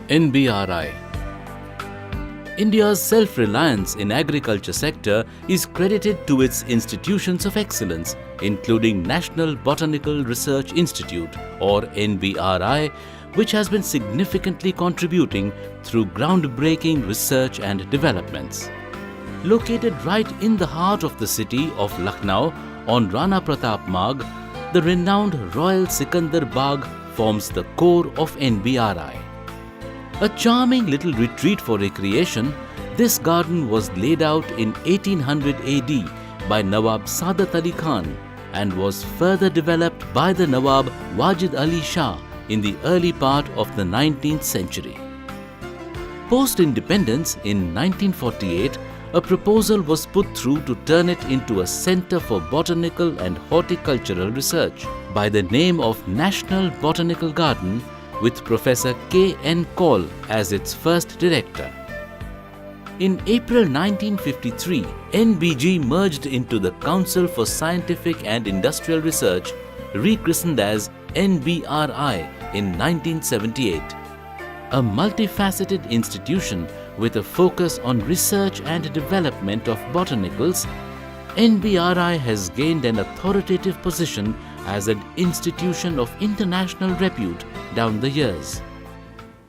NBRI. India's self-reliance in agriculture sector is credited to its institutions of excellence, including National Botanical Research Institute or NBRI, which has been significantly contributing through groundbreaking research and developments. Located right in the heart of the city of Lucknow on Rana Pratap Marg, the renowned Royal Sikandar Bagh forms the core of NBRI. A charming little retreat for recreation, this garden was laid out in 1800 AD by Nawab Saadat Ali Khan and was further developed by the Nawab Wajid Ali Shah in the early part of the 19th century. Post-independence in 1948, a proposal was put through to turn it into a centre for botanical and horticultural research by the name of National Botanical Garden, with Professor K. N. Kaul as its first director. In April 1953, NBG merged into the Council for Scientific and Industrial Research, rechristened as NBRI in 1978. A multifaceted institution with a focus on research and development of botanicals, NBRI has gained an authoritative position as an institution of international repute down the years.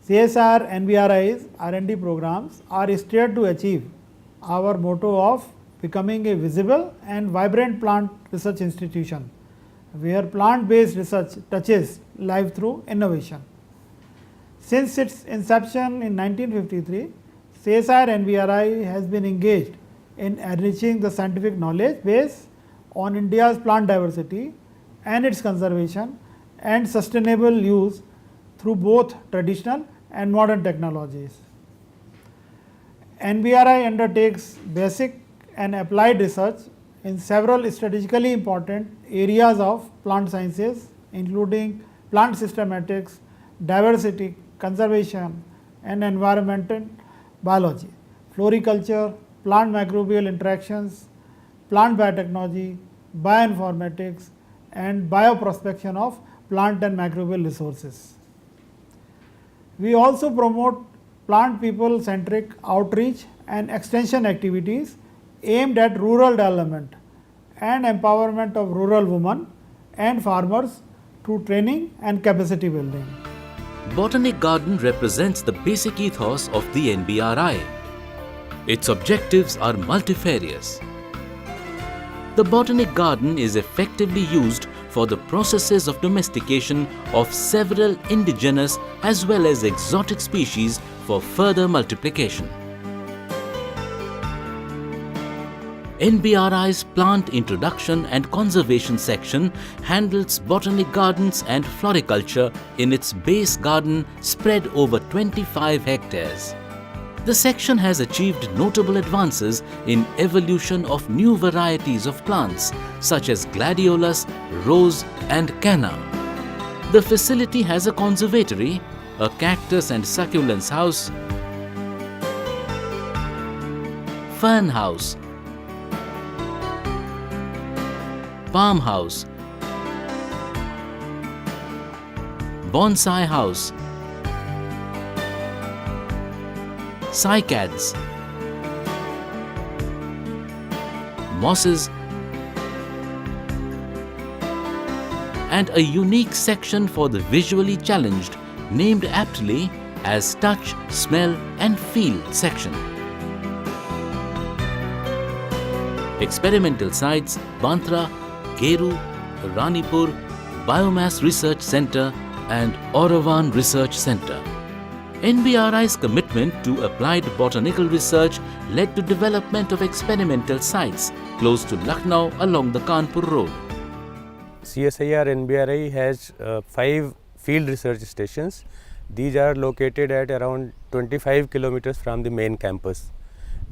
CSR NBRI's R&D programs are steered to achieve our motto of becoming a visible and vibrant plant research institution, where plant-based research touches life through innovation. Since its inception in 1953, CSR NBRI has been engaged in enriching the scientific knowledge base on India's plant diversity and its conservation and sustainable use through both traditional and modern technologies. NBRI undertakes basic and applied research in several strategically important areas of plant sciences, including plant systematics, diversity, conservation and environmental biology, floriculture, plant microbial interactions, plant biotechnology, bioinformatics and bioprospection of plant and microbial resources. We also promote plant people centric outreach and extension activities aimed at rural development and empowerment of rural women and farmers through training and capacity building. Botanic Garden represents the basic ethos of the NBRI. Its objectives are multifarious. The Botanic Garden is effectively used for the processes of domestication of several indigenous as well as exotic species for further multiplication. NBRI's Plant Introduction and Conservation section handles botanic gardens and floriculture in its base garden spread over 25 hectares. The section has achieved notable advances in evolution of new varieties of plants such as gladiolus, rose and canna. The facility has a conservatory, a cactus and succulents house, fern house, palm house, bonsai house, cycads, mosses, and a unique section for the visually challenged named aptly as Touch, Smell and Feel section. Experimental sites Bantra, Geru, Ranipur, Biomass Research Centre and Oravan Research Centre. NBRI's commitment to applied botanical research led to development of experimental sites close to Lucknow along the Kanpur Road. CSIR NBRI has 5 field research stations. These are located at around 25 kilometers from the main campus.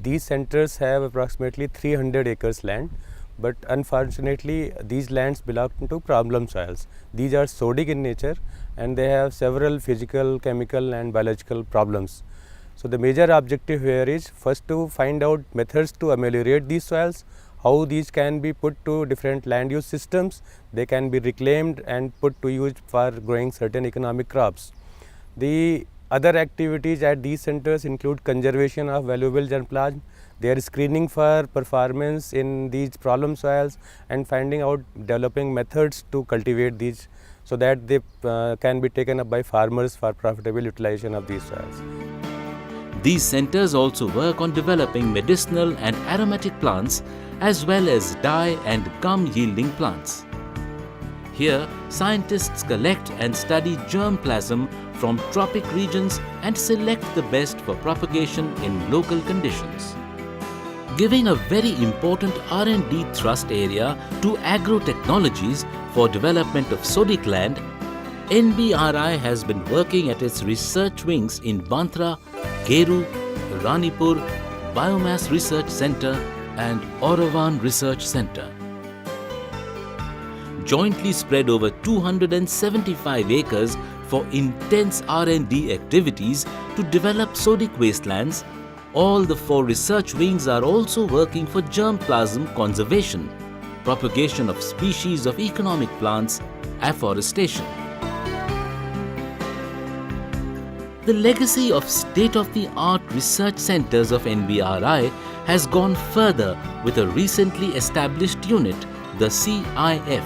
These centers have approximately 300 acres land, but unfortunately these lands belong to problem soils. These are sodic in nature and they have several physical, chemical and biological problems. So the major objective here is first to find out methods to ameliorate these soils, how these can be put to different land use systems, they can be reclaimed and put to use for growing certain economic crops. The Other activities at these centers include conservation of valuable germplasm, their screening for performance in these problem soils, and finding out developing methods to cultivate these so that they can be taken up by farmers for profitable utilization of these soils. These centers also work on developing medicinal and aromatic plants as well as dye and gum yielding plants. Here, scientists collect and study germplasm from tropic regions and select the best for propagation in local conditions. Giving a very important R&D thrust area to agrotechnologies for development of sodic land, NBRI has been working at its research wings in Bantra, Geru, Ranipur, Biomass Research Centre and Oravan Research Centre. Jointly spread over 275 acres for intense R&D activities to develop sodic wastelands, all the 4 research wings are also working for germplasm conservation, propagation of species of economic plants, afforestation. The legacy of state-of-the-art research centers of NBRI has gone further with a recently established unit, the CIF.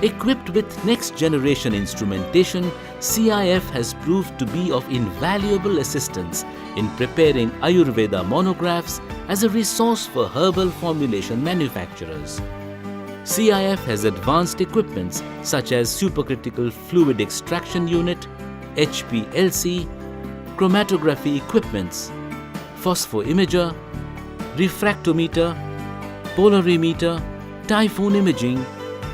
Equipped with next-generation instrumentation, CIF has proved to be of invaluable assistance in preparing Ayurveda monographs as a resource for herbal formulation manufacturers. CIF has advanced equipments such as supercritical fluid extraction unit, HPLC, chromatography equipments, phosphoimager, refractometer, polarimeter, typhoon imaging,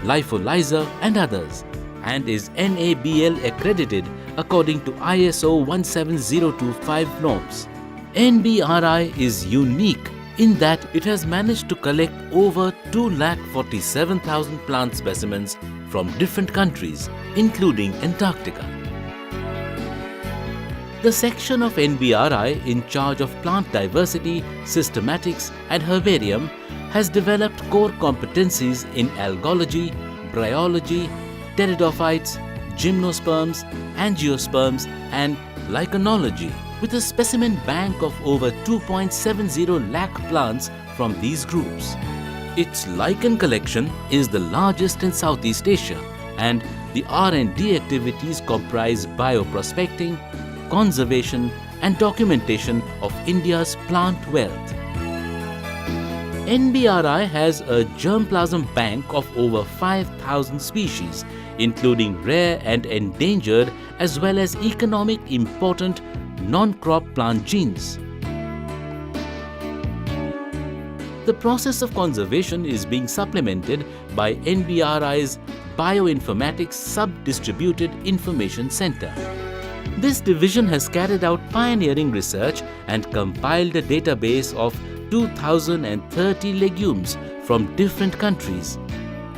lyophilizer and others, and is NABL accredited according to ISO 17025 norms. NBRI is unique in that it has managed to collect over 247,000 plant specimens from different countries, including Antarctica. The section of NBRI in charge of plant diversity, systematics and herbarium has developed core competencies in algology, bryology, pteridophytes, gymnosperms, angiosperms and lichenology, with a specimen bank of over 2.70 lakh plants from these groups. Its lichen collection is the largest in Southeast Asia, and the R&D activities comprise bioprospecting, conservation and documentation of India's plant wealth. NBRI has a germplasm bank of over 5,000 species, including rare and endangered as well as economic important non-crop plant genes. The process of conservation is being supplemented by NBRI's Bioinformatics Sub-Distributed Information Center. This division has carried out pioneering research and compiled a database of 2,030 legumes from different countries,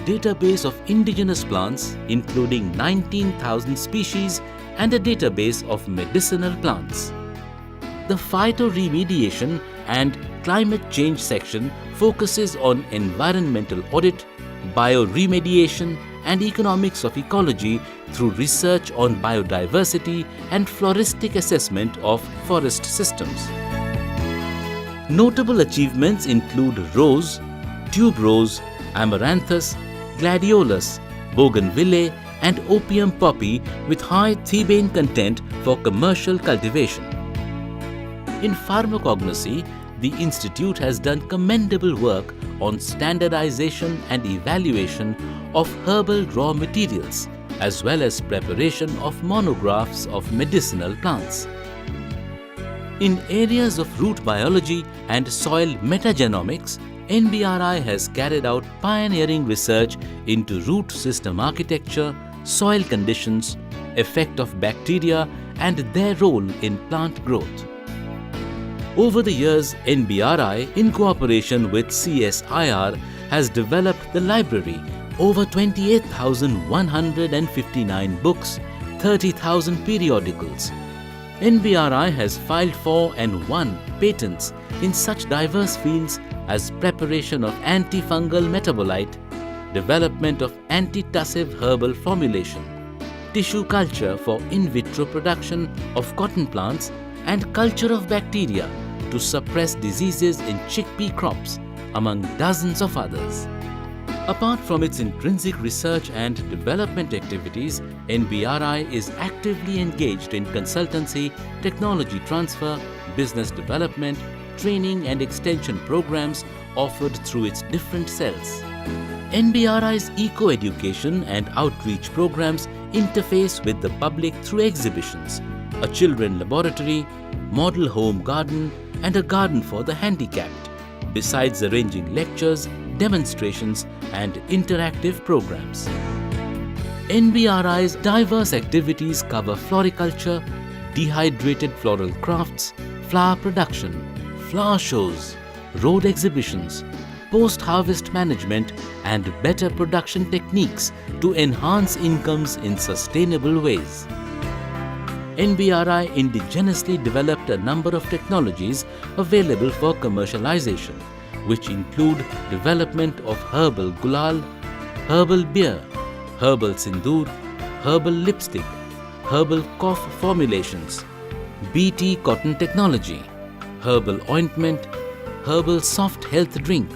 database of indigenous plants including 19,000 species and a database of medicinal plants. The phytoremediation and climate change section focuses on environmental audit, bioremediation and economics of ecology through research on biodiversity and floristic assessment of forest systems. Notable achievements include rose, tuberose, amaranthus, gladiolus, bougainvillea and opium poppy with high thebaine content for commercial cultivation. In pharmacognosy, the Institute has done commendable work on standardization and evaluation of herbal raw materials, as well as preparation of monographs of medicinal plants. In areas of root biology and soil metagenomics, NBRI has carried out pioneering research into root system architecture, soil conditions, effect of bacteria and their role in plant growth. Over the years, NBRI, in cooperation with CSIR, has developed the library, over 28,159 books, 30,000 periodicals. NBRI has filed 4 and 1 patents in such diverse fields as preparation of antifungal metabolite, development of antitussive herbal formulation, tissue culture for in vitro production of cotton plants, and culture of bacteria to suppress diseases in chickpea crops, among dozens of others. Apart from its intrinsic research and development activities, NBRI is actively engaged in consultancy, technology transfer, business development, training and extension programs offered through its different cells. NBRI's eco-education and outreach programs interface with the public through exhibitions, a children laboratory, model home garden, and a garden for the handicapped, besides arranging lectures, demonstrations, and interactive programs. NBRI's diverse activities cover floriculture, dehydrated floral crafts, flower production, flower shows, road exhibitions, post-harvest management, and better production techniques to enhance incomes in sustainable ways. NBRI indigenously developed a number of technologies available for commercialization, which include development of herbal gulal, herbal beer, herbal sindoor, herbal lipstick, herbal cough formulations, BT cotton technology, herbal ointment, herbal soft health drink,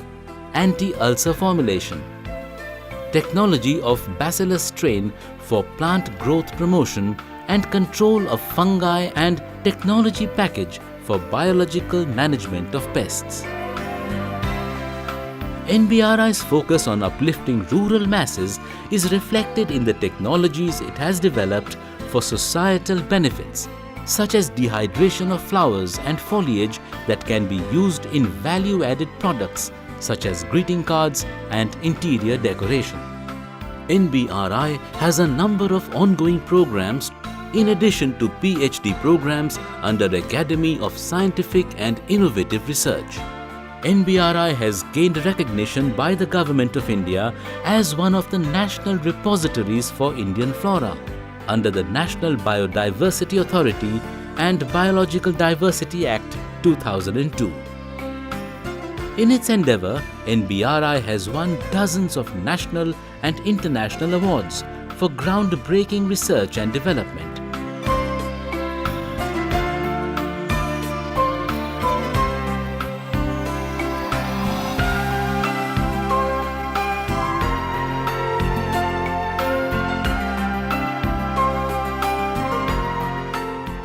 anti-ulcer formulation, technology of bacillus strain for plant growth promotion and control of fungi, and technology package for biological management of pests. NBRI's focus on uplifting rural masses is reflected in the technologies it has developed for societal benefits, such as dehydration of flowers and foliage that can be used in value-added products such as greeting cards and interior decoration. NBRI has a number of ongoing programs in addition to PhD programs under Academy of Scientific and Innovative Research. NBRI has gained recognition by the Government of India as one of the national repositories for Indian flora under the National Biodiversity Authority and Biological Diversity Act 2002. In its endeavour, NBRI has won dozens of national and international awards for groundbreaking research and development.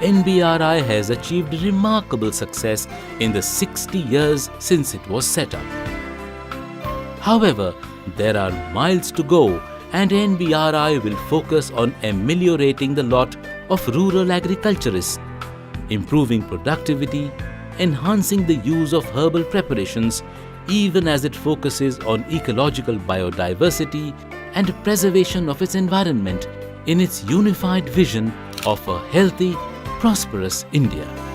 NBRI has achieved remarkable success in the 60 years since it was set up. However, there are miles to go, and NBRI will focus on ameliorating the lot of rural agriculturists, improving productivity, enhancing the use of herbal preparations, even as it focuses on ecological biodiversity and preservation of its environment in its unified vision of a healthy, prosperous India.